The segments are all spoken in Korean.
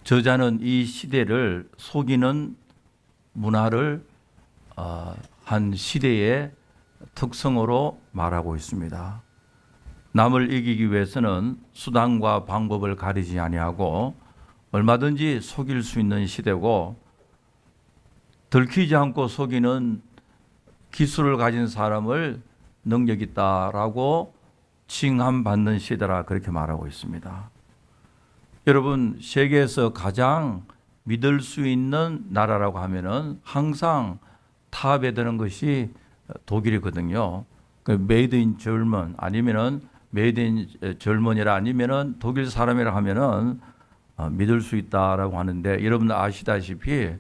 저자는 이 시대를 속이는 문화를 한 시대의 특성으로 말하고 있습니다. 남을 이기기 위해서는 수단과 방법을 가리지 아니하고 얼마든지 속일 수 있는 시대고, 들키지 않고 속이는 기술을 가진 사람을 능력 있다라고 칭함받는 시대라 그렇게 말하고 있습니다. 여러분, 세계에서 가장 믿을 수 있는 나라라고 하면은 항상 탑에 드는 것이 독일이거든요. 메이드 인 젊은 아니면은 메이드 인 젊은이라 아니면은 독일 사람이라 하면은 믿을 수 있다라고 하는데, 여러분 아시다시피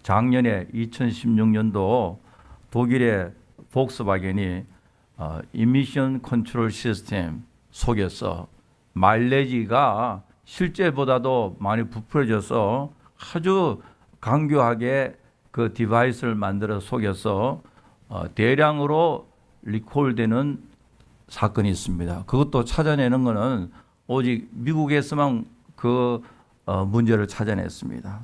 작년에 2016년도 독일의 폭스바겐이 이미션 컨트롤 시스템 속에서 마일리지가 실제보다도 많이 부풀어져서 아주 강교하게 그 디바이스를 만들어 속여서 대량으로 리콜되는 사건이 있습니다. 그것도 찾아내는 것은 오직 미국에서만 그 문제를 찾아냈습니다.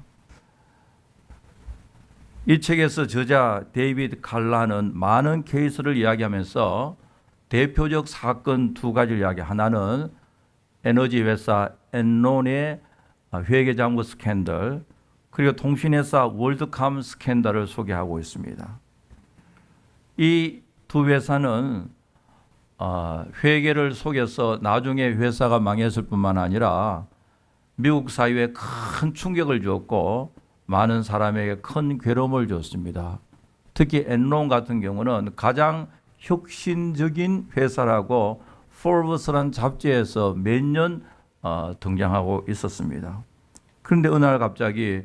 이 책에서 저자 데이비드 칼라는 많은 케이스를 이야기하면서 대표적 사건 두 가지를 이야기. 하나는 에너지 회사 엔론의 회계장부 스캔들, 그리고 통신회사 월드컴 스캔들을 소개하고 있습니다. 이 두 회사는 회계를 속여서 나중에 회사가 망했을 뿐만 아니라 미국 사회에 큰 충격을 주었고 많은 사람에게 큰 괴로움을 줬습니다. 특히 엔론 같은 경우는 가장 혁신적인 회사라고 포브스라는 잡지에서 매년 등장하고 있었습니다. 그런데 어느 날 갑자기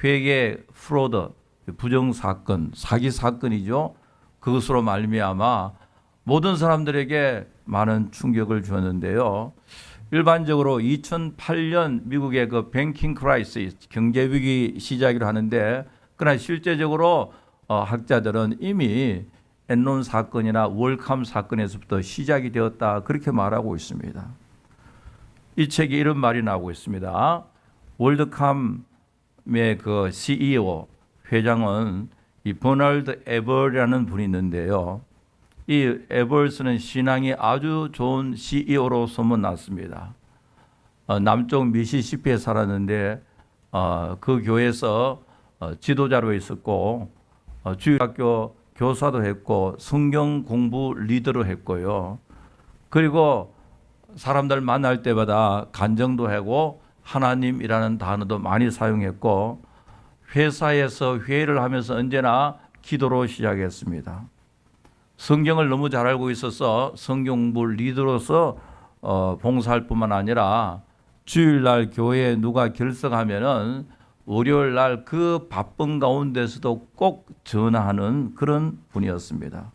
회계 프로드, 부정사건, 사기 사건이죠. 그것으로 말미암아 모든 사람들에게 많은 충격을 주었는데요. 일반적으로 2008년 미국의 그 뱅킹 크라이시스, 경제 위기 시작이라 하는데, 그러나 실제적으로 학자들은 이미 엔론 사건이나 월컴 사건에서부터 시작이 되었다 그렇게 말하고 있습니다. 이 책에 이런 말이 나오고 있습니다. 월드컴의 그 CEO 회장은 이 버널드 에버라는 분이 있는데요. 이 에버스는 신앙이 아주 좋은 CEO로 소문났습니다. 남쪽 미시시피에 살았는데 그 교회에서 지도자로 있었고 주일학교 교사도 했고 성경 공부 리더로 했고요. 그리고 사람들 만날 때마다 간증도 하고 하나님이라는 단어도 많이 사용했고, 회사에서 회의를 하면서 언제나 기도로 시작했습니다. 성경을 너무 잘 알고 있어서 성경 공부 리더로서 봉사할 뿐만 아니라 주일날 교회에 누가 결석하면은 월요일날 그 바쁜 가운데서도 꼭 전화하는 그런 분이었습니다.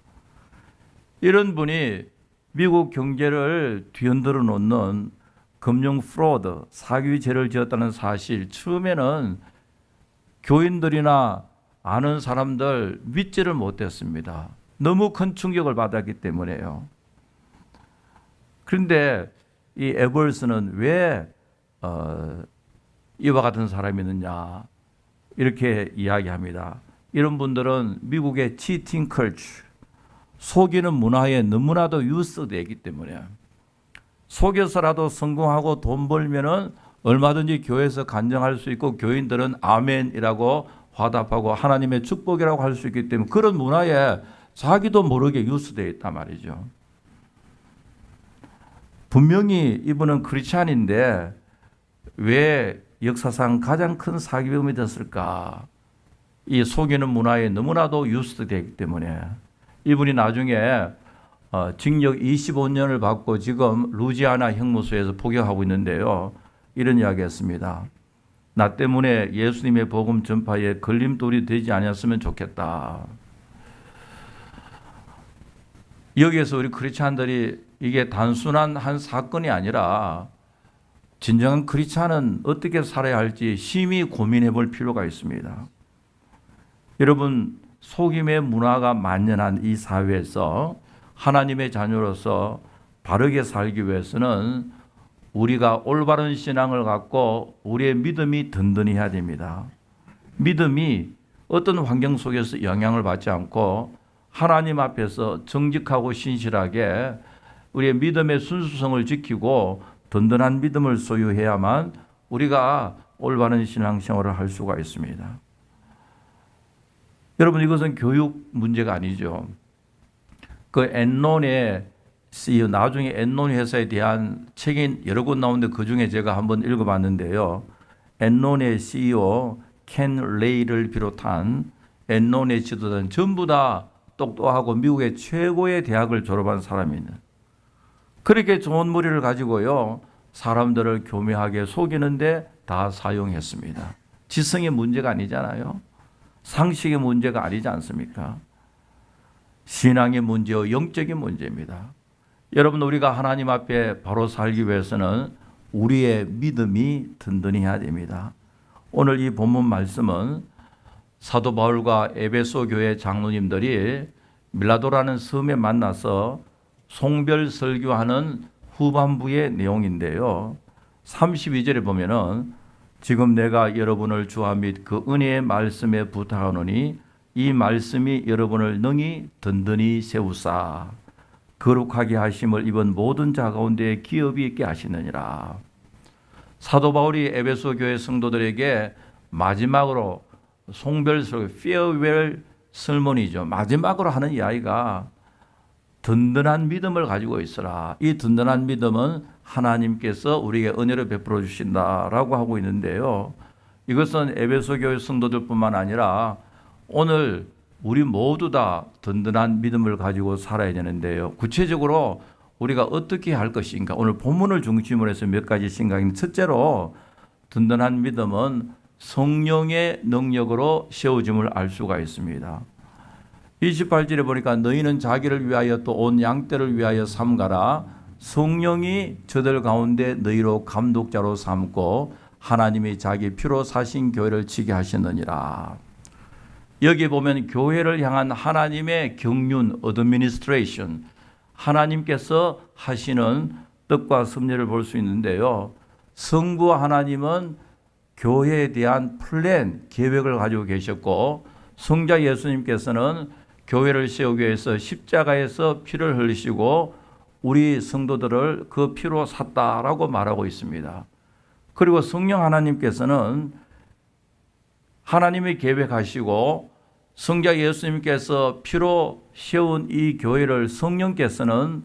이런 분이 미국 경제를 뒤흔들어 놓는 금융 프로드, 사기 죄를 지었다는 사실, 처음에는 교인들이나 아는 사람들 믿지를 못했습니다. 너무 큰 충격을 받았기 때문에요. 그런데 이 에버스는 왜 이와 같은 사람이 있느냐 이렇게 이야기합니다. 이런 분들은 미국의 치팅 컬처, 속이는 문화에 너무나도 유스되기 때문에 속여서라도 성공하고 돈 벌면은 얼마든지 교회에서 간증할 수 있고 교인들은 아멘이라고 화답하고 하나님의 축복이라고 할 수 있기 때문에 그런 문화에 자기도 모르게 유스되어 있단 말이죠. 분명히 이분은 크리스찬인데 왜 역사상 가장 큰 사기범이 됐을까? 이 속이는 문화에 너무나도 유스되기 때문에 이분이 나중에 징역 25년을 받고 지금 루지아나 형무소에서 복역하고 있는데요. 이런 이야기했습니다. 나 때문에 예수님의 복음 전파에 걸림돌이 되지 않았으면 좋겠다. 여기에서 우리 크리스찬들이 이게 단순한 한 사건이 아니라 진정한 크리스찬은 어떻게 살아야 할지 심히 고민해 볼 필요가 있습니다. 여러분, 속임의 문화가 만연한 이 사회에서 하나님의 자녀로서 바르게 살기 위해서는 우리가 올바른 신앙을 갖고 우리의 믿음이 든든해야 됩니다. 믿음이 어떤 환경 속에서 영향을 받지 않고 하나님 앞에서 정직하고 신실하게 우리의 믿음의 순수성을 지키고 든든한 믿음을 소유해야만 우리가 올바른 신앙생활을 할 수가 있습니다. 여러분, 이것은 교육 문제가 아니죠. 그 엔론의 CEO, 나중에 엔론 회사에 대한 책이 여러 권 나오는데 그 중에 제가 한번 읽어봤는데요. 엔론의 CEO 켄 레이를 비롯한 엔론의 지도자는 전부 다 똑똑하고 미국의 최고의 대학을 졸업한 사람입니다. 그렇게 좋은 머리를 가지고요, 사람들을 교묘하게 속이는데 다 사용했습니다. 지성의 문제가 아니잖아요. 상식의 문제가 아니지 않습니까? 신앙의 문제요, 영적인 문제입니다. 여러분, 우리가 하나님 앞에 바로 살기 위해서는 우리의 믿음이 든든해야 됩니다. 오늘 이 본문 말씀은 사도 바울과 에베소 교회 장로님들이 밀라도라는 섬에 만나서 송별 설교하는 후반부의 내용인데요. 32절에 보면은 지금 내가 여러분을 주와 및 그 은혜의 말씀에 부탁하노니 이 말씀이 여러분을 능히 든든히 세우사 거룩하게 하심을 입은 모든 자 가운데 기업이 있게 하시느니라. 사도 바울이 에베소 교회 성도들에게 마지막으로 송별 설교, 페어웰 설문이죠. 마지막으로 하는 이야기가 든든한 믿음을 가지고 있어라. 이 든든한 믿음은 하나님께서 우리에게 은혜를 베풀어 주신다라고 하고 있는데요. 이것은 에베소 교회 성도들뿐만 아니라 오늘 우리 모두 다 든든한 믿음을 가지고 살아야 되는데요. 구체적으로 우리가 어떻게 할 것인가? 오늘 본문을 중심으로 해서 몇 가지 생각입니다. 첫째로 든든한 믿음은 성령의 능력으로 세워짐을 알 수가 있습니다. 28절에 보니까 너희는 자기를 위하여 또 온 양떼를 위하여 삼가라. 성령이 저들 가운데 너희로 감독자로 삼고 하나님이 자기 피로 사신 교회를 지게 하시느니라. 여기 보면 교회를 향한 하나님의 경륜, 어드미니스트레이션, 하나님께서 하시는 뜻과 섭리를 볼 수 있는데요. 성부 하나님은 교회에 대한 플랜, 계획을 가지고 계셨고 성자 예수님께서는 교회를 세우기 위해서 십자가에서 피를 흘리시고 우리 성도들을 그 피로 샀다라고 말하고 있습니다. 그리고 성령 하나님께서는 하나님이 계획하시고 성자 예수님께서 피로 세운 이 교회를 성령께서는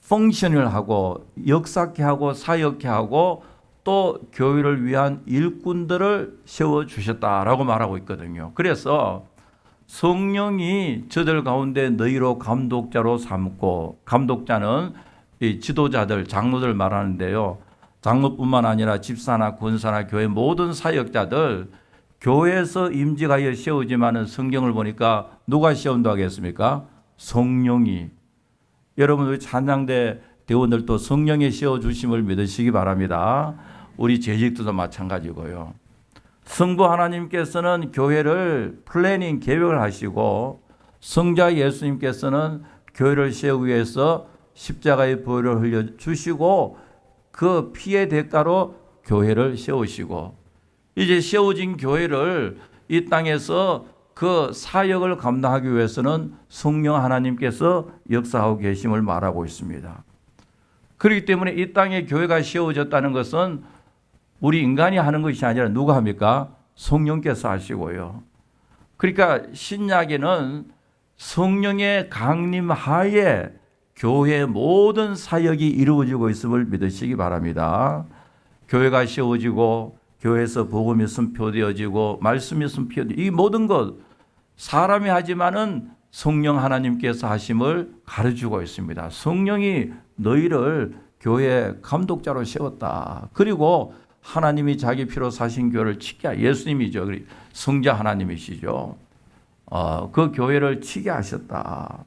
펑션을 하고 역사케 하고 사역케 하고 또 교회를 위한 일꾼들을 세워주셨다라고 말하고 있거든요. 그래서 성령이 저들 가운데 너희로 감독자로 삼고, 감독자는 이 지도자들, 장로들 말하는데요. 장로뿐만 아니라 집사나 군사나 교회 모든 사역자들 교회에서 임직하여 세우지만은 성경을 보니까 누가 세운다고 하겠습니까? 성령이. 여러분, 우리 찬양대 대원들도 성령의 세워주심을 믿으시기 바랍니다. 우리 재직도도 마찬가지고요. 성부 하나님께서는 교회를 플래닝 계획을 하시고 성자 예수님께서는 교회를 세우기 위해서 십자가의 보혈을 흘려주시고 그 피의 대가로 교회를 세우시고 이제 세워진 교회를 이 땅에서 그 사역을 감당하기 위해서는 성령 하나님께서 역사하고 계심을 말하고 있습니다. 그렇기 때문에 이 땅에 교회가 세워졌다는 것은 우리 인간이 하는 것이 아니라 누가 합니까? 성령께서 하시고요. 그러니까 신약에는 성령의 강림하에 교회의 모든 사역이 이루어지고 있음을 믿으시기 바랍니다. 교회가 세워지고 교회에서 복음이 선포되어지고 말씀이 선포되어지고 이 모든 것 사람이 하지만은 성령 하나님께서 하심을 가르치고 있습니다. 성령이 너희를 교회 감독자로 세웠다. 그리고 하나님이 자기 피로 사신 교회를 치게 예수님이죠. 성자 하나님이시죠. 그 교회를 치게 하셨다.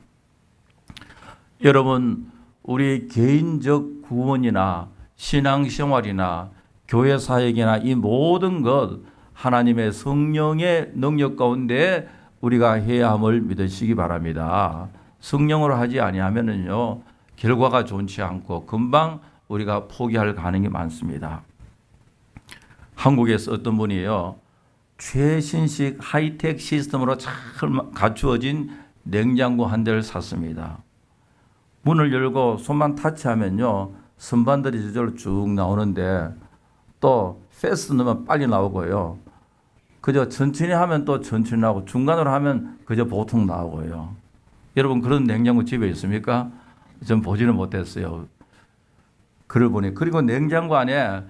여러분, 우리 개인적 구원이나 신앙생활이나 교회 사역이나 이 모든 것 하나님의 성령의 능력 가운데 우리가 해야 함을 믿으시기 바랍니다. 성령으로 하지 아니하면은요 결과가 좋지 않고 금방 우리가 포기할 가능성이 많습니다. 한국에서 어떤 분이요, 최신식 하이텍 시스템으로 잘 갖추어진 냉장고 한 대를 샀습니다. 문을 열고 손만 타치하면요, 선반들이 저절로 쭉 나오는데 또 패스트 넣으면 빨리 나오고요. 그저 천천히 하면 또 천천히 나오고 중간으로 하면 그저 보통 나오고요. 여러분 그런 냉장고 집에 있습니까? 전 보지는 못했어요. 글을 보니. 그리고 냉장고 안에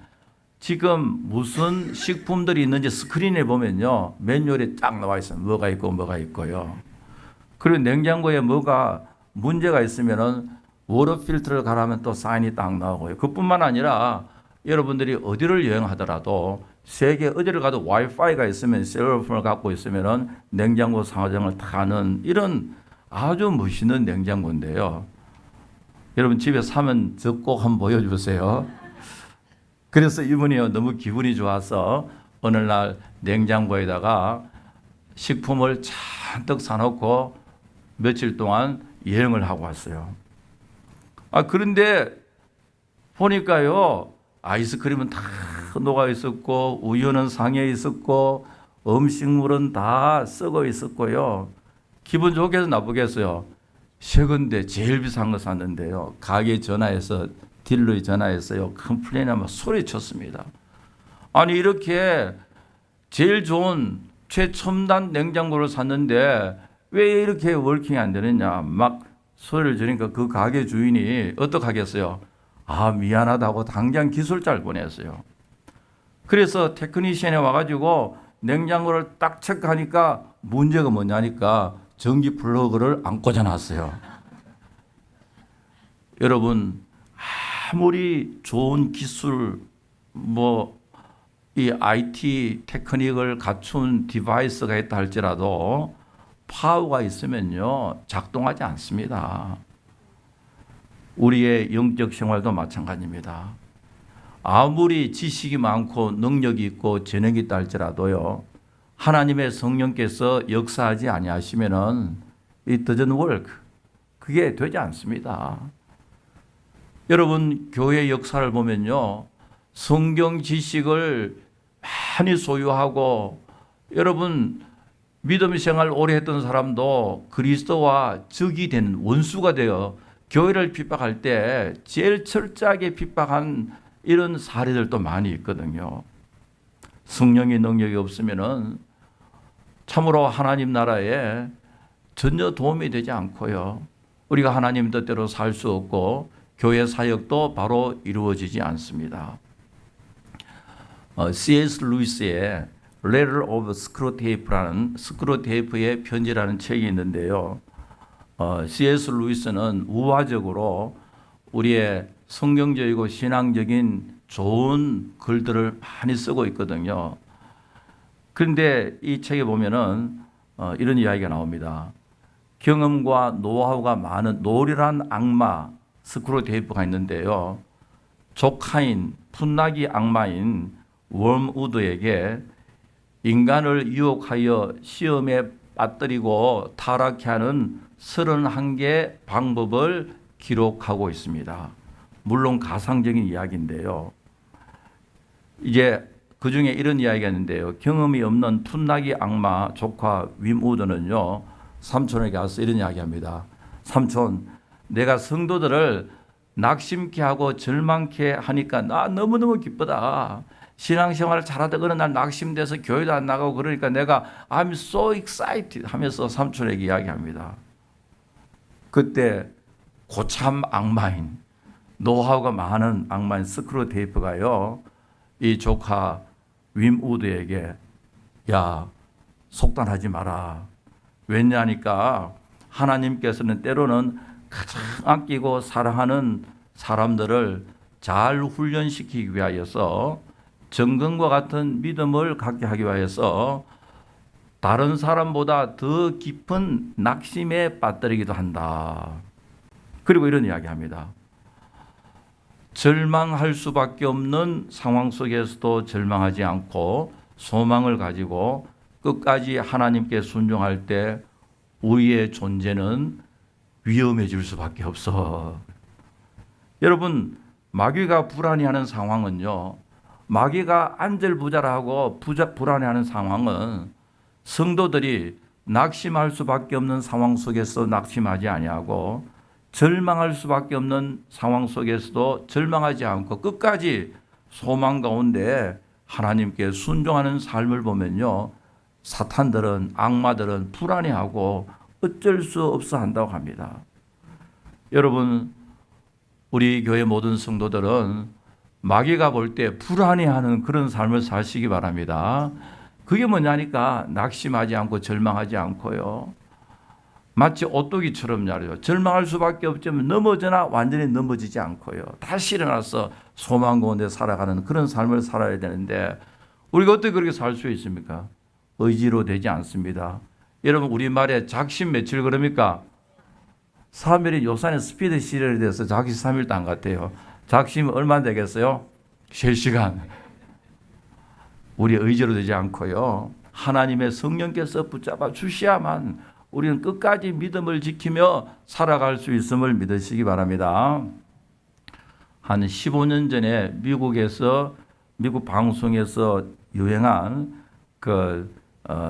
지금 무슨 식품들이 있는지 스크린에 보면요, 매뉴얼이 쫙 나와 있어요. 뭐가 있고 뭐가 있고요. 그리고 냉장고에 뭐가 문제가 있으면은 워터 필터를 가라면 또 사인이 딱 나오고요. 그뿐만 아니라 여러분들이 어디를 여행하더라도 세계 어디를 가도 와이파이가 있으면, 셀러폰을 갖고 있으면은 냉장고 상하장을 타는 이런 아주 멋있는 냉장고인데요. 여러분 집에 사면 저 꼭 한번 보여주세요. 그래서 이분이요, 너무 기분이 좋아서 어느 날 냉장고에다가 식품을 잔뜩 사놓고 며칠 동안 여행을 하고 왔어요. 그런데 보니까요, 아이스크림은 다 녹아 있었고, 우유는 상해 있었고, 음식물은 다 썩어 있었고요. 기분 좋겠어 나쁘겠어요? 최근데 제일 비싼 거 샀는데요, 가게 전화해서 딜러에 전화해서요, 컴플레인하면 소리쳤습니다. 아니 이렇게 제일 좋은 최첨단 냉장고를 샀는데 왜 이렇게 워킹이 안 되느냐 막 소리를 지르니까 그 가게 주인이 어떡하겠어요? 미안하다고 당장 기술자를 보냈어요. 그래서 테크니션이 와가지고 냉장고를 딱 체크하니까 문제가 뭐냐니까 전기 플러그를 안 꽂아놨어요. 여러분 아무리 좋은 기술, 이 IT 테크닉을 갖춘 디바이스가 있다 할지라도 파워가 있으면요, 작동하지 않습니다. 우리의 영적 생활도 마찬가지입니다. 아무리 지식이 많고 능력이 있고 재능이 있다 할지라도요, 하나님의 성령께서 역사하지 아니하시면은 it doesn't work. 그게 되지 않습니다. 여러분 교회 역사를 보면요, 성경 지식을 많이 소유하고 여러분 믿음 생활 오래 했던 사람도 그리스도와 적이 된 원수가 되어 교회를 핍박할 때 제일 철저하게 핍박한 이런 사례들도 많이 있거든요. 성령의 능력이 없으면은 참으로 하나님 나라에 전혀 도움이 되지 않고요, 우리가 하나님 뜻대로 살 수 없고 교회 사역도 바로 이루어지지 않습니다. C.S. 루이스의 Letter of Screwtape라는 스크루테이프의 편지라는 책이 있는데요. C.S. 루이스는 우화적으로 우리의 성경적이고 신앙적인 좋은 글들을 많이 쓰고 있거든요. 그런데 이 책에 보면은 이런 이야기가 나옵니다. 경험과 노하우가 많은 노련한 악마 스크루테이프가 있는데요, 조카인 풋나기 악마인 웜우드에게 인간을 유혹하여 시험에 빠뜨리고 타락케 하는 31개 방법을 기록하고 있습니다. 물론 가상적인 이야기인데요, 이제 그 중에 이런 이야기가 있는데요, 경험이 없는 풋나기 악마 조카 윈우드는요, 삼촌에게 가서 이런 이야기합니다. 삼촌, 내가 성도들을 낙심케 하고 절망케 하니까 나 너무너무 기쁘다. 신앙생활을 잘하다 어느 날 낙심돼서 교회도 안 나가고 그러니까 내가 I'm so excited 하면서 삼촌에게 이야기합니다. 그때 고참 악마인, 노하우가 많은 악마인 스크루테이프가요, 이 조카 윈우드에게 야, 속단하지 마라. 왜냐니까 하나님께서는 때로는 가장 아끼고 사랑하는 사람들을 잘 훈련시키기 위하여서 정금과 같은 믿음을 갖게 하기 위해서 다른 사람보다 더 깊은 낙심에 빠뜨리기도 한다. 그리고 이런 이야기합니다. 절망할 수밖에 없는 상황 속에서도 절망하지 않고 소망을 가지고 끝까지 하나님께 순종할 때 우리의 존재는 위험해질 수밖에 없어. 여러분, 마귀가 불안해하는 상황은요. 마귀가 안절부절하고 불안해하는 상황은 성도들이 낙심할 수밖에 없는 상황 속에서 낙심하지 아니하고 절망할 수밖에 없는 상황 속에서도 절망하지 않고 끝까지 소망 가운데 하나님께 순종하는 삶을 보면요. 사탄들은 악마들은 불안해하고 어쩔 수 없어 한다고 합니다. 여러분 우리 교회 모든 성도들은 마귀가 볼 때 불안해하는 그런 삶을 사시기 바랍니다. 그게 뭐냐니까 낙심하지 않고 절망하지 않고요. 마치 오뚜기처럼 말이죠. 절망할 수밖에 없지만 넘어지나 완전히 넘어지지 않고요. 다시 일어나서 소망 가운데 살아가는 그런 삶을 살아야 되는데 우리가 어떻게 그렇게 살 수 있습니까? 의지로 되지 않습니다. 여러분 우리말에 작심 며칠 그럽니까? 3일이 요산의 스피드 시절이 돼서 작심 3일도 안 같아요. 작심 얼마 되겠어요? 3시간. 우리 의지로 되지 않고요. 하나님의 성령께서 붙잡아 주셔야만 우리는 끝까지 믿음을 지키며 살아갈 수 있음을 믿으시기 바랍니다. 한 15년 전에 미국 방송에서 유행한 더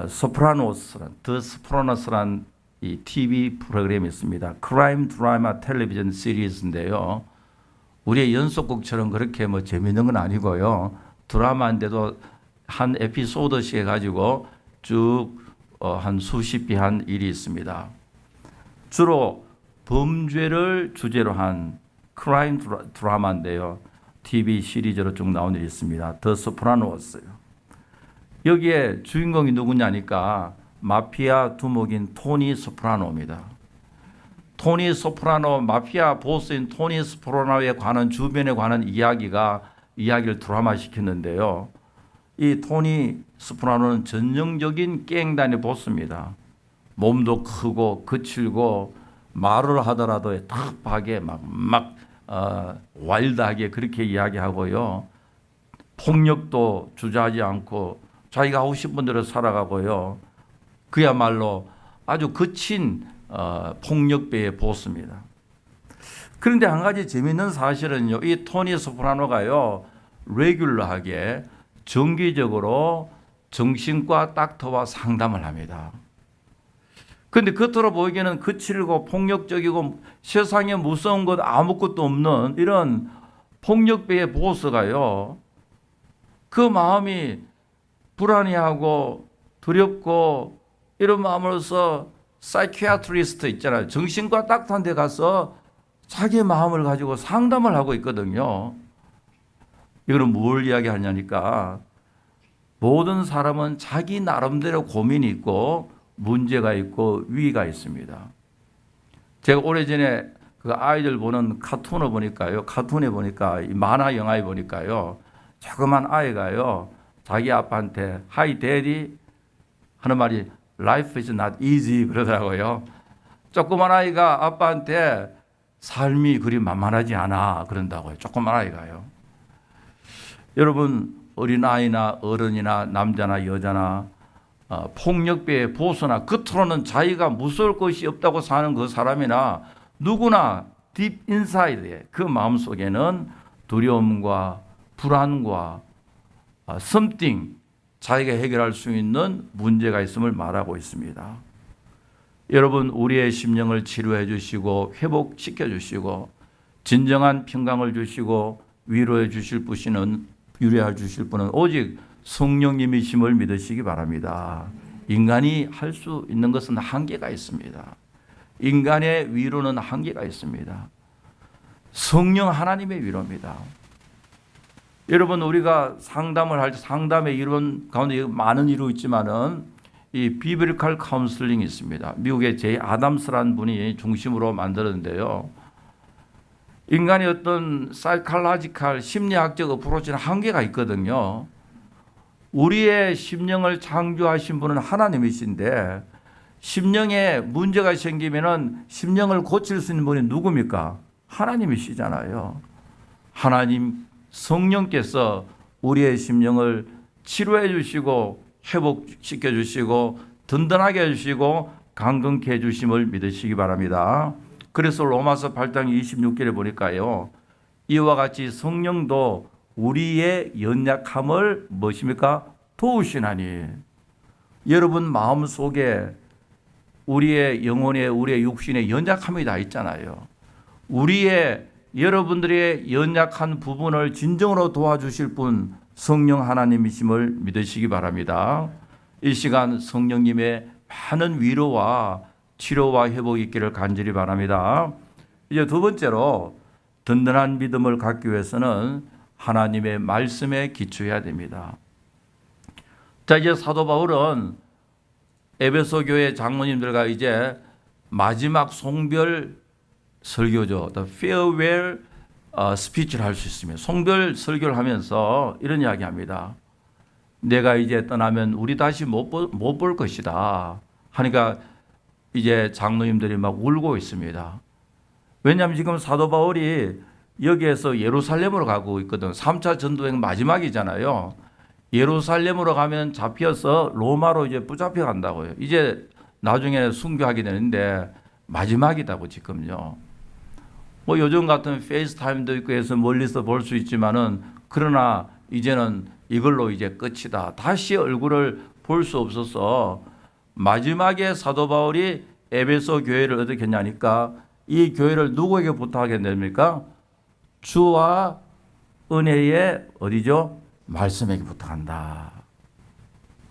소프라노스란 이 TV 프로그램이 있습니다. 크라임 드라마 텔레비전 시리즈인데요. 우리의 연속극처럼 그렇게 뭐 재미있는 건 아니고요. 드라마인데도 한 에피소드씩 해가지고 쭉 한 수십 개 한 일이 있습니다. 주로 범죄를 주제로 한 크라임 드라마인데요. TV 시리즈로 쭉 나온 일이 있습니다. 더 소프라노스요. 여기에 주인공이 누구냐니까 마피아 두목인 토니 소프라노입니다. 토니 소프라노 마피아 보스인 토니 소프라노에 관한 주변에 관한 이야기를 드라마시켰는데요. 이 토니 소프라노는 전형적인 갱단의 보스입니다. 몸도 크고 거칠고 말을 하더라도 터프하게 와일드하게 그렇게 이야기하고요. 폭력도 주저하지 않고 자기가 하고 싶은 대로 살아가고요. 그야말로 아주 거친 폭력배의 보스입니다. 그런데 한 가지 재미있는 사실은요. 이 토니 소프라노가요. 레귤러하게 정기적으로 정신과 닥터와 상담을 합니다. 그런데 겉으로 보이기에는 거칠고 폭력적이고 세상에 무서운 것 아무것도 없는 이런 폭력배의 보스가요. 그 마음이 불안해하고 두렵고 이런 마음으로서 사이키아트리스트 있잖아요. 정신과 닥터한테 가서 자기의 마음을 가지고 상담을 하고 있거든요. 이거는 뭘 이야기하냐니까 모든 사람은 자기 나름대로 고민이 있고 문제가 있고 위기가 있습니다. 제가 오래전에 그 아이들 보는 카툰에 보니까 만화 영화에 보니까요. 조그만 아이가요. 자기 아빠한테 Hi Daddy 하는 말이 Life is not easy 그러더라고요. 조그만 아이가 아빠한테 삶이 그리 만만하지 않아 그런다고요. 조그만 아이가요. 여러분 어린아이나 어른이나 남자나 여자나 폭력배의 보스나 겉으로는 자기가 무서울 것이 없다고 사는 그 사람이나 누구나 딥 인사이드에 그 마음속에는 두려움과 불안과 something 자기가 해결할 수 있는 문제가 있음을 말하고 있습니다. 여러분 우리의 심령을 치료해 주시고 회복시켜 주시고 진정한 평강을 주시고 위로해 주실 분은 오직 성령님이심을 믿으시기 바랍니다. 인간이 할 수 있는 것은 한계가 있습니다. 인간의 위로는 한계가 있습니다. 성령 하나님의 위로입니다. 여러분 우리가 상담을 할 때 상담의 이론 가운데 많은 이론이 있지만은 이 비블리컬 카운슬링이 있습니다. 미국의 제이 아담스라는 분이 중심으로 만들었는데요. 인간의 어떤 사이칼라지칼 심리학적 어프로치는 한계가 있거든요. 우리의 심령을 창조하신 분은 하나님이신데 심령에 문제가 생기면은 심령을 고칠 수 있는 분이 누굽니까? 하나님이시잖아요. 하나님 성령께서 우리의 심령을 치료해 주시고 회복시켜 주시고 든든하게 해 주시고 강건케 해 주심을 믿으시기 바랍니다. 그래서 로마서 8장 26절에 보니까요. 이와 같이 성령도 우리의 연약함을 무엇입니까? 도우시나니. 여러분 마음 속에 우리의 영혼에 우리의 육신에 연약함이 다 있잖아요. 우리의 여러분들의 연약한 부분을 진정으로 도와주실 분 성령 하나님이심을 믿으시기 바랍니다. 이 시간 성령님의 많은 위로와 치료와 회복이 있기를 간절히 바랍니다. 이제 두 번째로 든든한 믿음을 갖기 위해서는 하나님의 말씀에 기초해야 됩니다. 자, 이제 사도 바울은 에베소 교회 장로님들과 이제 마지막 송별 설교죠. The farewell speech를 할 수 있습니다. 송별 설교를 하면서 이런 이야기합니다. 내가 이제 떠나면 우리 다시 못 볼 것이다. 하니까 이제 장로님들이 막 울고 있습니다. 왜냐하면 지금 사도 바울이 여기에서 예루살렘으로 가고 있거든. 3차 전도행 마지막이잖아요. 예루살렘으로 가면 잡혀서 로마로 이제 붙잡혀 간다고요. 이제 나중에 순교하게 되는데 마지막이다고 지금요. 뭐 요즘 같은 페이스타임도 있고 해서 멀리서 볼 수 있지만은 그러나 이제는 이걸로 이제 끝이다. 다시 얼굴을 볼 수 없어서 마지막에 사도 바울이 에베소 교회를 어떻게 했냐니까 이 교회를 누구에게 부탁하게 됩니까? 주와 은혜의 어디죠? 말씀에게 부탁한다.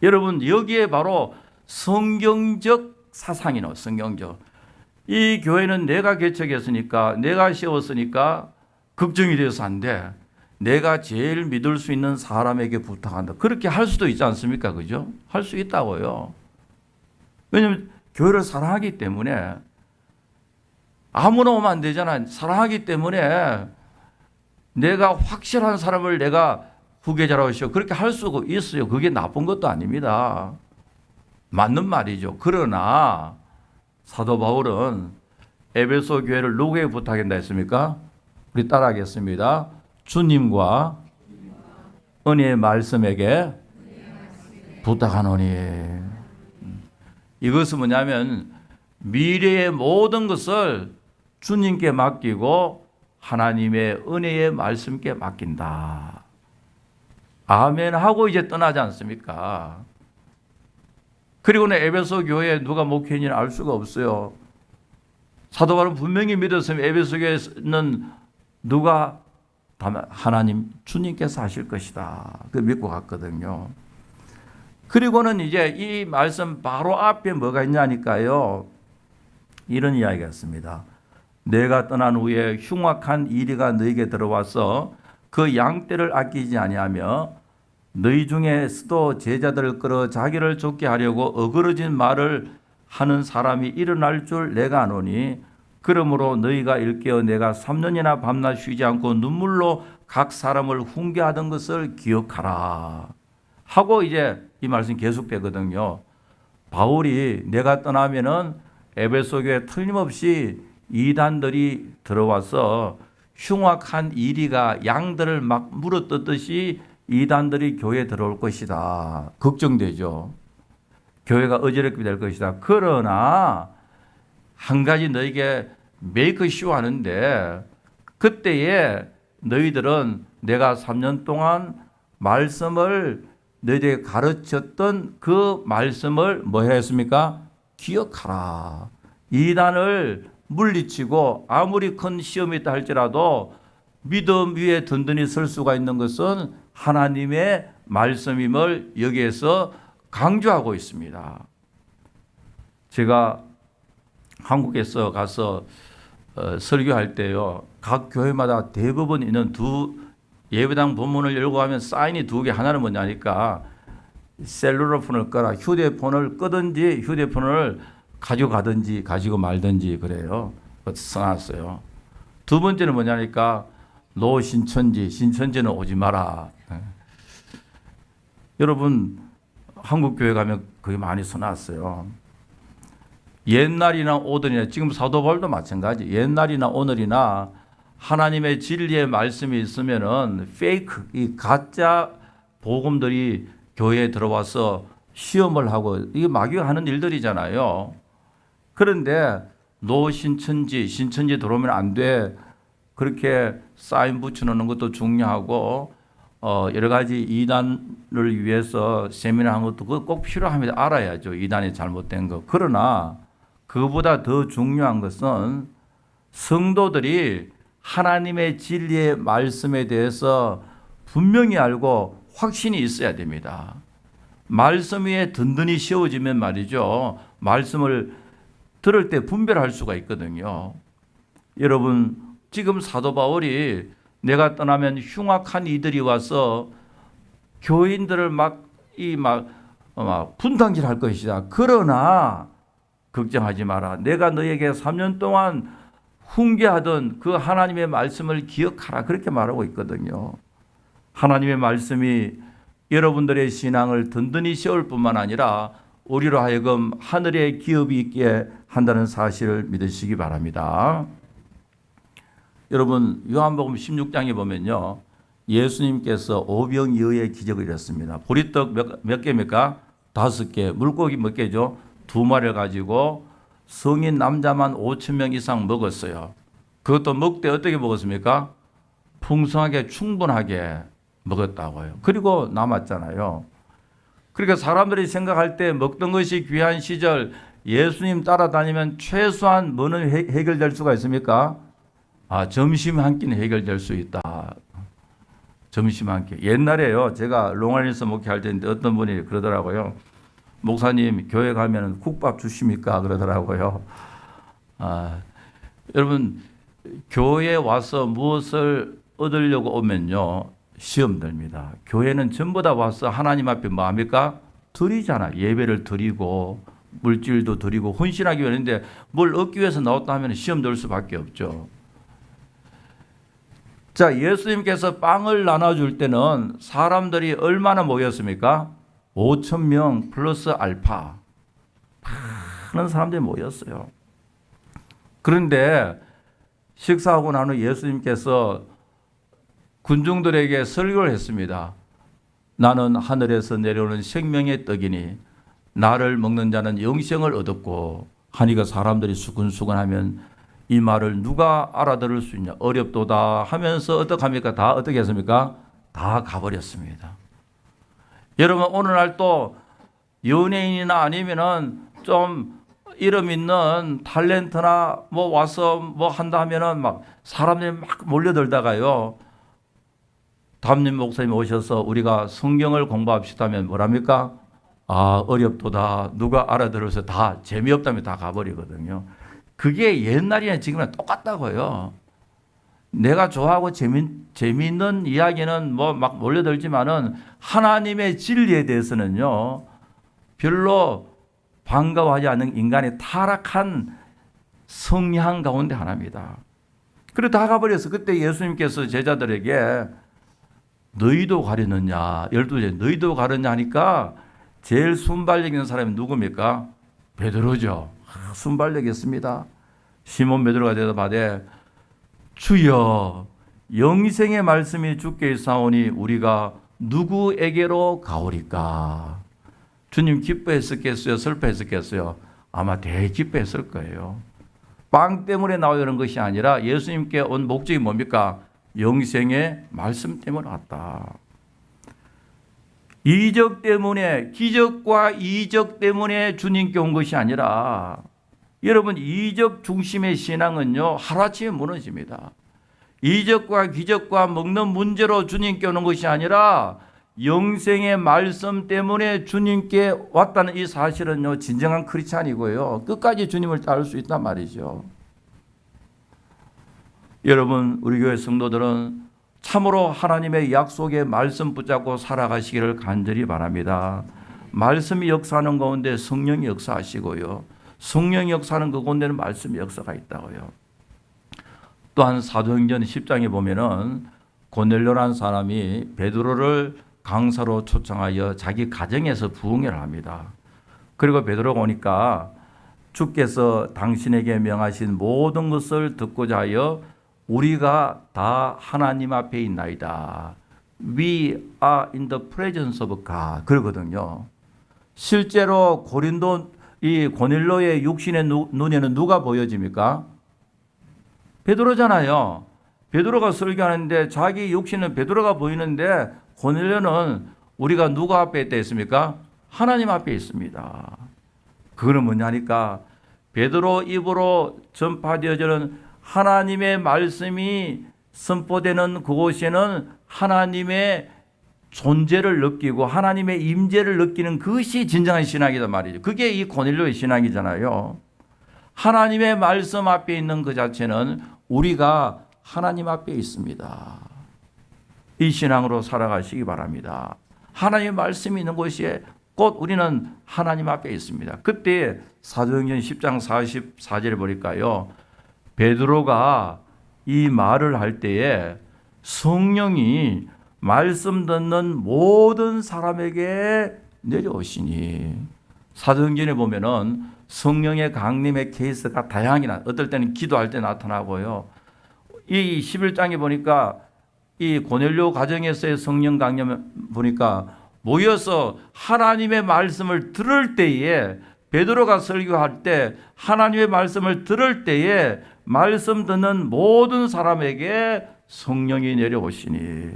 여러분 여기에 바로 성경적 사상이 나와요. 성경적. 이 교회는 내가 개척했으니까 내가 세웠으니까 걱정이 돼서 안 돼. 내가 제일 믿을 수 있는 사람에게 부탁한다. 그렇게 할 수도 있지 않습니까? 그죠? 할 수 있다고요. 왜냐하면 교회를 사랑하기 때문에 아무나 오면 안 되잖아. 사랑하기 때문에 내가 확실한 사람을 내가 후계자라고 하시오. 그렇게 할 수 있어요. 그게 나쁜 것도 아닙니다. 맞는 말이죠. 그러나 사도 바울은 에베소 교회를 누구에게 부탁한다 했습니까? 우리 따라하겠습니다. 주님과 은혜의 말씀에게 부탁하노니. 이것은 뭐냐면 미래의 모든 것을 주님께 맡기고 하나님의 은혜의 말씀께 맡긴다. 아멘 하고 이제 떠나지 않습니까? 그리고는 에베소 교회에 누가 목회인지는 알 수가 없어요. 사도 바울은 분명히 믿었으면 에베소 교회는 누가 하나님 주님께서 하실 것이다. 그 믿고 갔거든요. 그리고는 이제 이 말씀 바로 앞에 뭐가 있냐니까요. 이런 이야기가 있습니다. 내가 떠난 후에 흉악한 이리가 너에게 들어와서 그 양떼를 아끼지 아니하며 너희 중에서도 제자들을 끌어 자기를 쫓게 하려고 어그러진 말을 하는 사람이 일어날 줄 내가 아노니 그러므로 너희가 일깨어 내가 3년이나 밤낮 쉬지 않고 눈물로 각 사람을 훈계하던 것을 기억하라 하고 이제 이 말씀이 계속되거든요. 바울이 내가 떠나면은 에베소 교회에 틀림없이 이단들이 들어와서 흉악한 이리가 양들을 막 물어뜯듯이 이단들이 교회에 들어올 것이다. 걱정되죠. 교회가 어지럽게 될 것이다. 그러나 한 가지 너에게 메이크 쇼 하는데 그때에 너희들은 내가 3년 동안 말씀을 너희들에게 가르쳤던 그 말씀을 뭐 했습니까? 기억하라. 이단을 물리치고 아무리 큰 시험이 있다 할지라도 믿음 위에 든든히 설 수가 있는 것은 하나님의 말씀임을 여기에서 강조하고 있습니다. 제가 한국에서 가서 설교할 때요. 각 교회마다 대부분 있는 예배당 본문을 열고 하면 사인이 2개, 하나는 뭐냐니까 셀룰러폰을 꺼라. 휴대폰을 끄든지 휴대폰을 가져가든지 가지고 말든지 그래요. 써놨어요. 두 번째는 뭐냐니까 노 신천지, 신천지는 오지 마라. 여러분 한국 교회 가면 그게 많이 써놨어요. 옛날이나 오늘이나 지금 사도 바울도 마찬가지. 옛날이나 오늘이나 하나님의 진리의 말씀이 있으면은 페이크, 이 가짜 복음들이 교회에 들어와서 시험을 하고 이게 마귀가 하는 일들이잖아요. 그런데 노 신천지, 신천지 들어오면 안 돼. 그렇게 사인 붙여놓는 것도 중요하고 여러 가지 이단을 위해서 세미나 한 것도 그거 꼭 필요합니다. 알아야죠. 이단이 잘못된 거. 그러나 그보다 더 중요한 것은 성도들이 하나님의 진리의 말씀에 대해서 분명히 알고 확신이 있어야 됩니다. 말씀 위에 든든히 세워지면 말이죠. 말씀을 들을 때 분별할 수가 있거든요. 여러분, 지금 사도 바울이 내가 떠나면 흉악한 이들이 와서 교인들을 막 분탕질할 것이다. 그러나 걱정하지 마라. 내가 너에게 3년 동안 훈계하던 그 하나님의 말씀을 기억하라. 그렇게 말하고 있거든요. 하나님의 말씀이 여러분들의 신앙을 든든히 세울 뿐만 아니라 우리로 하여금 하늘의 기업이 있게 한다는 사실을 믿으시기 바랍니다. 여러분, 요한복음 16장에 보면요, 예수님께서 오병이어의 기적을 이뤘습니다. 보리떡 몇 개입니까? 5개. 물고기 몇 개죠? 2마리를 가지고 성인 남자만 5,000명 이상 먹었어요. 그것도 먹되 어떻게 먹었습니까? 풍성하게 충분하게 먹었다고요. 그리고 남았잖아요. 그러니까 사람들이 생각할 때 먹던 것이 귀한 시절 예수님 따라다니면 최소한 뭐는 해결될 수가 있습니까? 점심 한 끼는 해결될 수 있다. 점심 한 끼. 옛날에요. 제가 롱안에서 목회할 때인데 어떤 분이 그러더라고요. 목사님 교회 가면 국밥 주십니까? 그러더라고요. 여러분, 교회에 와서 무엇을 얻으려고 오면요, 시험 듭니다. 교회는 전부 다 와서 하나님 앞에 뭐 합니까? 드리잖아. 예배를 드리고 물질도 드리고 헌신하기 위해서인데 뭘 얻기 위해서 나왔다 하면 시험 들 수밖에 없죠. 자, 예수님께서 빵을 나눠줄 때는 사람들이 얼마나 모였습니까? 5,000명 플러스 알파. 많은 사람들이 모였어요. 그런데 식사하고 난 후 예수님께서 군중들에게 설교를 했습니다. 나는 하늘에서 내려오는 생명의 떡이니 나를 먹는 자는 영생을 얻었고 하니까 사람들이 수근수근하면 이 말을 누가 알아들을 수 있냐? 어렵도다 하면서 어떡합니까? 다 어떻게 했습니까? 다 가버렸습니다. 여러분, 오늘날 또 연예인이나 아니면은 좀 이름 있는 탤런트나 뭐 와서 뭐 한다 하면은 막 사람들이 막 몰려들다가요. 담임 목사님 오셔서 우리가 성경을 공부합시다 하면 뭐랍니까? 어렵도다. 누가 알아들어서 다 재미없다면 다 가버리거든요. 그게 옛날이나 지금이나 똑같다고요. 내가 좋아하고 재미있는 이야기는 뭐 막 몰려들지만은 하나님의 진리에 대해서는요, 별로 반가워하지 않는 인간의 타락한 성향 가운데 하나입니다. 그리고 다 가버려서 그때 예수님께서 제자들에게 너희도 가려느냐, 12제 너희도 가려냐 하니까 제일 순발력 있는 사람이 누굽니까? 베드로죠. 순발력 있습니다. 시몬 베드로가 대답하되 주여 영생의 말씀이 주께 있사오니 우리가 누구에게로 가오리까? 주님 기뻐했었겠어요? 슬퍼했었겠어요? 아마 되게 기뻐했을 거예요. 빵 때문에 나오는 것이 아니라 예수님께 온 목적이 뭡니까? 영생의 말씀 때문에 왔다. 이적 때문에, 기적과 이적 때문에 주님께 온 것이 아니라, 여러분, 이적 중심의 신앙은요, 하루아침에 무너집니다. 이적과 기적과 먹는 문제로 주님께 오는 것이 아니라 영생의 말씀 때문에 주님께 왔다는 이 사실은요, 진정한 크리스찬이고요, 끝까지 주님을 따를 수 있단 말이죠. 여러분, 우리 교회 성도들은 참으로 하나님의 약속의 말씀 붙잡고 살아가시기를 간절히 바랍니다. 말씀이 역사하는 가운데 성령이 역사하시고요, 성령이 역사하는 그 가운데는 말씀의 역사가 있다고요. 또한 사도행전 10장에 보면은 고넬료라는 사람이 베드로를 강사로 초청하여 자기 가정에서 부흥회를 합니다. 그리고 베드로가 오니까 주께서 당신에게 명하신 모든 것을 듣고자 하여 우리가 다 하나님 앞에 있나이다. We are in the presence of God. 그러거든요. 실제로 고린도 이 고넬료의 육신의 눈에는 누가 보여집니까? 베드로잖아요. 베드로가 설교하는데 자기 육신은 베드로가 보이는데 고넬료는 우리가 누구 앞에 있다 했습니까? 하나님 앞에 있습니다. 그거는 뭐냐니까 베드로 입으로 전파되어지는 하나님의 말씀이 선포되는 그곳에는 하나님의 존재를 느끼고 하나님의 임재를 느끼는 그것이 진정한 신앙이다 말이죠. 그게 이 고넬료의 신앙이잖아요. 하나님의 말씀 앞에 있는 그 자체는 우리가 하나님 앞에 있습니다. 이 신앙으로 살아가시기 바랍니다. 하나님의 말씀이 있는 곳에 곧 우리는 하나님 앞에 있습니다. 그때 사도행전 10장 44절에 보니까요. 베드로가 이 말을 할 때에 성령이 말씀 듣는 모든 사람에게 내려오시니 사도행전에 보면은 성령의 강림의 케이스가 다양하게 어떨 때는 기도할 때 나타나고요. 이 11장에 보니까 이 고넬료 가정에서의 성령 강림 보니까 모여서 하나님의 말씀을 들을 때에 베드로가 설교할 때 하나님의 말씀을 들을 때에 말씀 듣는 모든 사람에게 성령이 내려오시니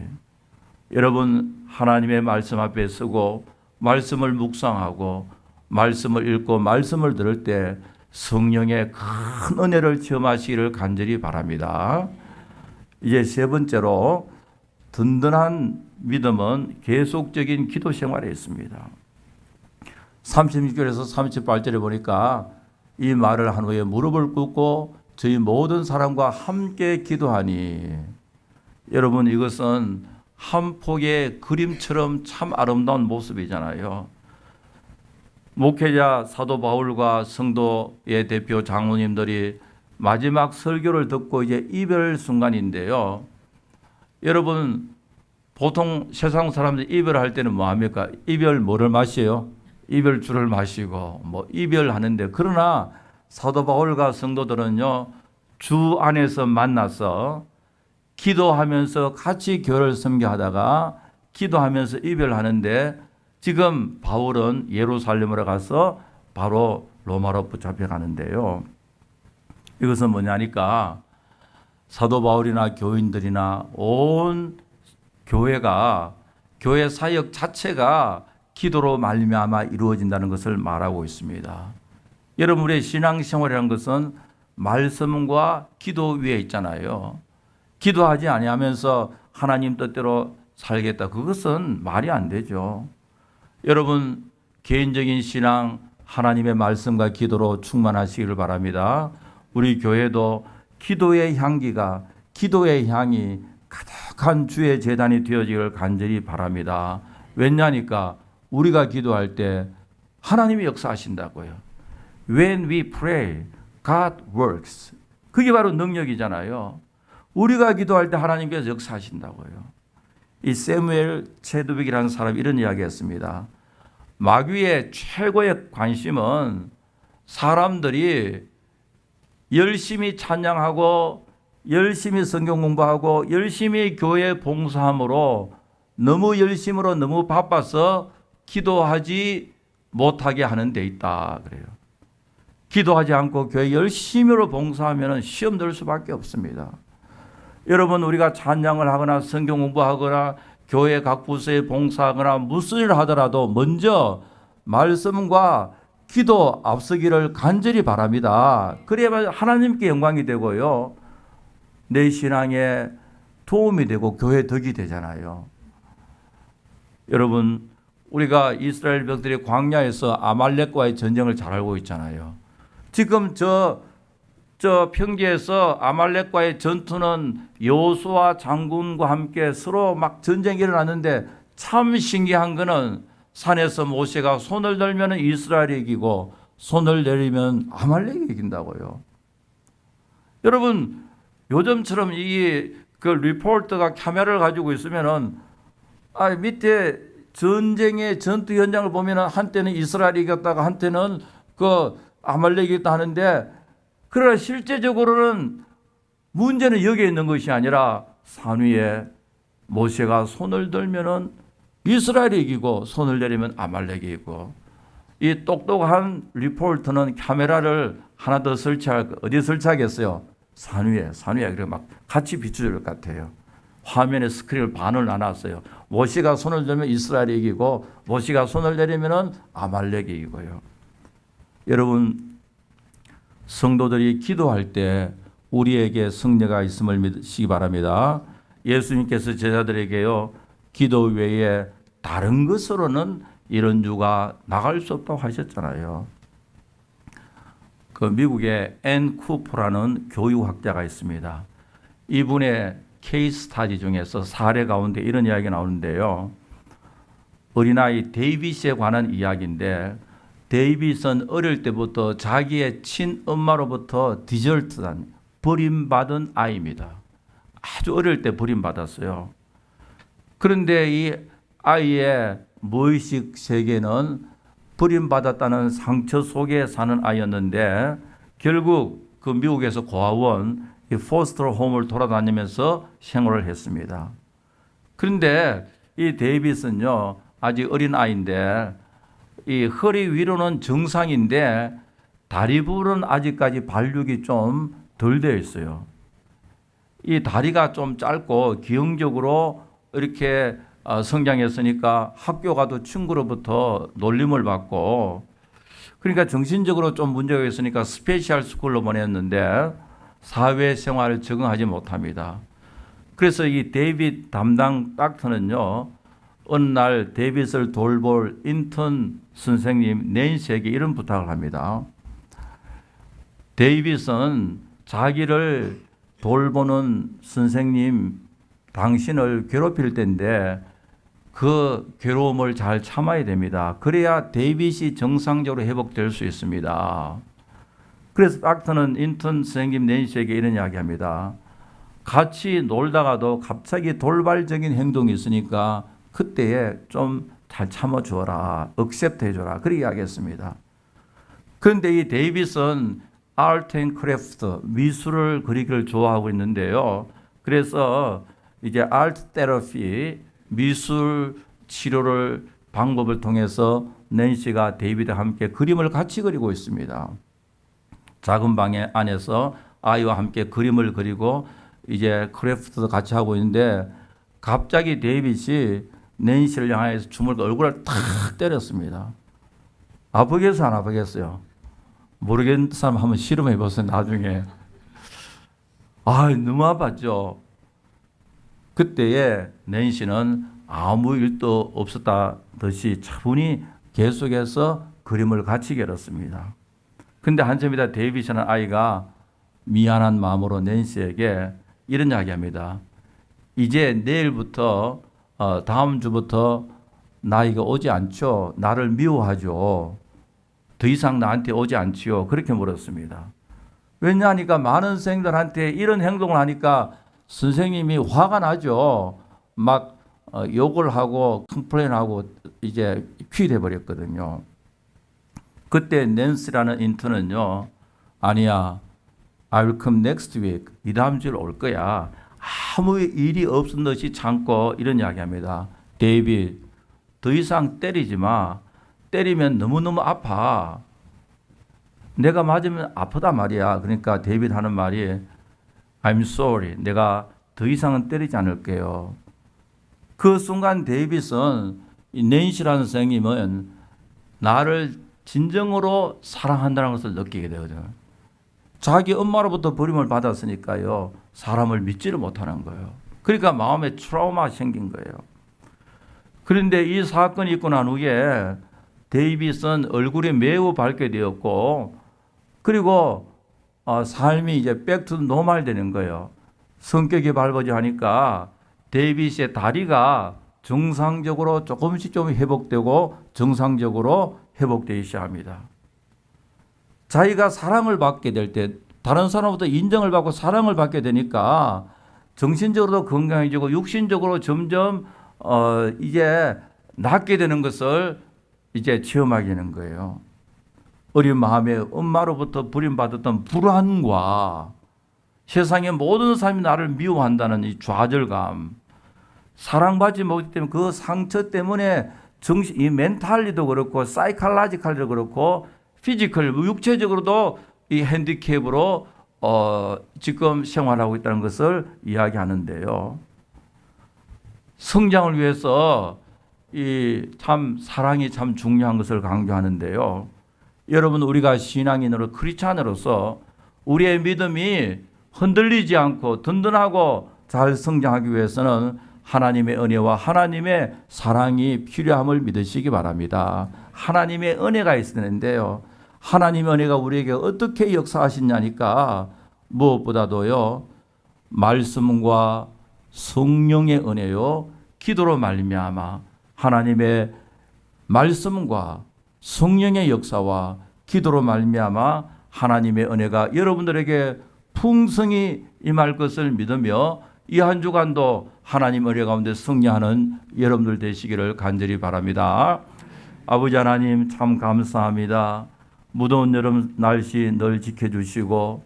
여러분 하나님의 말씀 앞에 서고 말씀을 묵상하고 말씀을 읽고 말씀을 들을 때 성령의 큰 은혜를 체험하시기를 간절히 바랍니다. 이제 세 번째로 든든한 믿음은 계속적인 기도 생활에 있습니다. 36절에서 38절에 보니까 이 말을 한 후에 무릎을 꿇고 저희 모든 사람과 함께 기도하니 여러분 이것은 한 폭의 그림처럼 참 아름다운 모습이잖아요. 목회자 사도 바울과 성도의 대표 장로님들이 마지막 설교를 듣고 이제 이별 순간인데요. 여러분 보통 세상 사람들이 이별할 때는 뭐 합니까? 이별 뭐를 마셔요? 이별주를 마시고 뭐 이별하는데 그러나 사도 바울과 성도들은요. 주 안에서 만나서 기도하면서 같이 교회를 섬겨하다가 기도하면서 이별하는데 지금 바울은 예루살렘으로 가서 바로 로마로 붙잡혀가는데요. 이것은 뭐냐니까 사도 바울이나 교인들이나 온 교회가 교회 사역 자체가 기도로 말미암아 이루어진다는 것을 말하고 있습니다. 여러분 우리의 신앙생활이라는 것은 말씀과 기도 위에 있잖아요. 기도하지 아니하면서 하나님 뜻대로 살겠다. 그것은 말이 안 되죠. 여러분 개인적인 신앙 하나님의 말씀과 기도로 충만하시기를 바랍니다. 우리 교회도 기도의 향기가 기도의 향이 가득한 주의 제단이 되어지기를 간절히 바랍니다. 왜냐니까 우리가 기도할 때 하나님이 역사하신다고요. When we pray, God works. 그게 바로 능력이잖아요. 우리가 기도할 때 하나님께서 역사하신다고요. 이 세무엘 체드윅이라는 사람이 이런 이야기했습니다. 마귀의 최고의 관심은 사람들이 열심히 찬양하고 열심히 성경 공부하고 열심히 교회 봉사함으로 너무 열심으로 너무 바빠서 기도하지 못하게 하는 데 있다 그래요. 기도하지 않고 교회 열심히로 봉사하면 시험 들 수밖에 없습니다. 여러분 우리가 찬양을 하거나 성경 공부하거나 교회 각 부서에 봉사하거나 무슨 일을 하더라도 먼저 말씀과 기도 앞서기를 간절히 바랍니다. 그래야 하나님께 영광이 되고요. 내 신앙에 도움이 되고 교회 덕이 되잖아요. 여러분 우리가 이스라엘 백성들이 광야에서 아말렉과의 전쟁을 잘 알고 있잖아요. 지금 저 평지에서 아말렉과의 전투는 여호수아 장군과 함께 서로 막 전쟁이 일어났는데 참 신기한 거는 산에서 모세가 손을 들면 이스라엘이 이기고 손을 내리면 아말렉이 이긴다고요. 여러분 요즘처럼 이 그 리포터가 카메라를 가지고 있으면은 밑에 전쟁의 전투 현장을 보면은 한때는 이스라엘이 이겼다가 한때는 그 아말렉이 이겼다 하는데 그러나 실제적으로는 문제는 여기에 있는 것이 아니라 산 위에 모세가 손을 들면은 이스라엘이 이기고 손을 내리면 아말렉이 이기고 이 똑똑한 리포터는 카메라를 하나 더 설치할 어디 설치하겠어요? 산 위에 그렇게 막 같이 비춰줄 것 같아요. 화면에 스크린을 반을 나눴어요. 모시가 손을 들면 이스라엘이 이기고 모시가 손을 내리면은 아말렉이 이기고요. 여러분, 성도들이 기도할 때 우리에게 성례가 있음을 믿으시기 바랍니다. 예수님께서 제자들에게요, 기도 외에 다른 것으로는 이런 주가 나갈 수 없다고 하셨잖아요. 그 미국의 앤 쿠퍼라는 교육학자가 있습니다. 이분의 케이스 스타디 중에서 사례 가운데 이런 이야기가 나오는데요. 어린아이 데이빗에 관한 이야기인데, 데이빗은 어릴 때부터 자기의 친엄마로부터 디절트한 버림받은 아이입니다. 아주 어릴 때 버림받았어요. 그런데 이 아이의 무의식 세계는 버림받았다는 상처 속에 사는 아이였는데, 결국 그 미국에서 고아원 이 포스터 홈을 돌아다니면서 생활을 했습니다. 그런데 이 데이빗은요, 아직 어린 아이인데 이 허리 위로는 정상인데 다리 부분은 아직까지 발육이 좀 덜 되어 있어요. 이 다리가 좀 짧고 기형적으로 이렇게 성장했으니까 학교 가도 친구로부터 놀림을 받고, 그러니까 정신적으로 좀 문제가 있으니까 스페셜 스쿨로 보냈는데 사회생활을 적응하지 못합니다. 그래서 이 데이빗 담당 닥터는요, 어느 날 데이빗을 돌볼 인턴 선생님 낸시에게 이런 부탁을 합니다. 데이빗은 자기를 돌보는 선생님 당신을 괴롭힐 텐데 그 괴로움을 잘 참아야 됩니다. 그래야 데이빗이 정상적으로 회복될 수 있습니다. 그래서 닥터는 인턴 선생님 낸시에게 이런 이야기합니다. 같이 놀다가도 갑자기 돌발적인 행동이 있으니까 그때에 좀 잘 참아주어라, 억셉트 해줘라, 그렇게 이야기했습니다. 그런데 이 데이빗은 아트 앤 크래프트, 미술을 그리기를 좋아하고 있는데요. 그래서 이제 아트 테라피, 미술 치료를 방법을 통해서 낸시가 데이빗과 함께 그림을 같이 그리고 있습니다. 작은 방에 안에서 아이와 함께 그림을 그리고 이제 크래프트도 같이 하고 있는데, 갑자기 데이빗이 낸시를 향해서 얼굴을 탁 때렸습니다. 아프겠어요, 안 아프겠어요? 모르겠는 사람 한번 실험해 보세요, 나중에. 너무 아팠죠. 그때에 낸시는 아무 일도 없었다듯이 차분히 계속해서 그림을 같이 그렸습니다. 근데 한참 있다 데이빗이라는 아이가 미안한 마음으로 낸시에게 이런 이야기합니다. 이제 내일부터 다음 주부터 나이가 오지 않죠. 나를 미워하죠. 더 이상 나한테 오지 않지요. 그렇게 물었습니다. 왜냐하니까 많은 선생님들한테 이런 행동을 하니까 선생님이 화가 나죠. 막 욕을 하고 컴플레인하고 이제 퀴돼 버렸거든요. 그때 낸시라는 인턴은요, 아니야, I will come next week. 이 다음 주에 올 거야. 아무 일이 없은 듯이 참고 이런 이야기합니다. 데이빗, 더 이상 때리지 마. 때리면 너무너무 아파. 내가 맞으면 아프다 말이야. 그러니까 데이빗 하는 말이 I'm sorry. 내가 더 이상은 때리지 않을게요. 그 순간 데이빗은 낸시라는 선생님은 나를 진정으로 사랑한다는 것을 느끼게 되거든요. 자기 엄마로부터 버림을 받았으니까요, 사람을 믿지를 못하는 거예요. 그러니까 마음에 트라우마 생긴 거예요. 그런데 이 사건이 있고 난 후에 데이빗은 얼굴이 매우 밝게 되었고, 그리고 삶이 이제 백투 노말 되는 거예요. 성격이 밝아져 하니까 데이빗의 다리가 정상적으로 조금씩 좀 회복되고 정상적으로 회복되기 시작합니다. 자기가 사랑을 받게 될 때, 다른 사람부터 인정을 받고 사랑을 받게 되니까 정신적으로도 건강해지고 육신적으로 점점 이제 낫게 되는 것을 이제 체험하게 되는 거예요. 어린 마음에 엄마로부터 버림받았던 불안과 세상의 모든 사람이 나를 미워한다는 이 좌절감, 사랑받지 못하기 때문에 그 상처 때문에 이 멘탈리도 그렇고 사이칼라지칼도 그렇고 피지컬, 육체적으로도 이 핸디캡으로 지금 생활하고 있다는 것을 이야기하는데요. 성장을 위해서 참 사랑이 참 중요한 것을 강조하는데요. 여러분, 우리가 신앙인으로 크리스찬으로서 우리의 믿음이 흔들리지 않고 든든하고 잘 성장하기 위해서는 하나님의 은혜와 하나님의 사랑이 필요함을 믿으시기 바랍니다. 하나님의 은혜가 있었는데요. 하나님의 은혜가 우리에게 어떻게 역사하시냐니까 무엇보다도요, 말씀과 성령의 은혜요, 기도로 말미암아 하나님의 말씀과 성령의 역사와 기도로 말미암아 하나님의 은혜가 여러분들에게 풍성히 임할 것을 믿으며 이 한 주간도 하나님 은혜 가운데 승리하는 여러분들 되시기를 간절히 바랍니다. 아버지 하나님, 참 감사합니다. 무더운 여름 날씨 늘 지켜주시고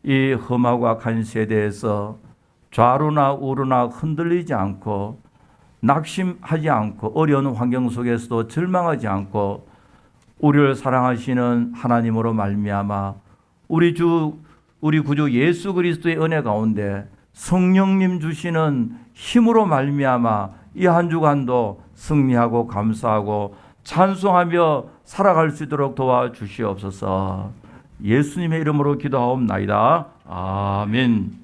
이 험하고 악한 세대에서 좌로나 우로나 흔들리지 않고 낙심하지 않고 어려운 환경 속에서도 절망하지 않고 우리를 사랑하시는 하나님으로 말미암아 우리 구주 예수 그리스도의 은혜 가운데 성령님 주시는 힘으로 말미암아 이 한 주간도 승리하고 감사하고 찬송하며 살아갈 수 있도록 도와주시옵소서. 예수님의 이름으로 기도하옵나이다. 아멘.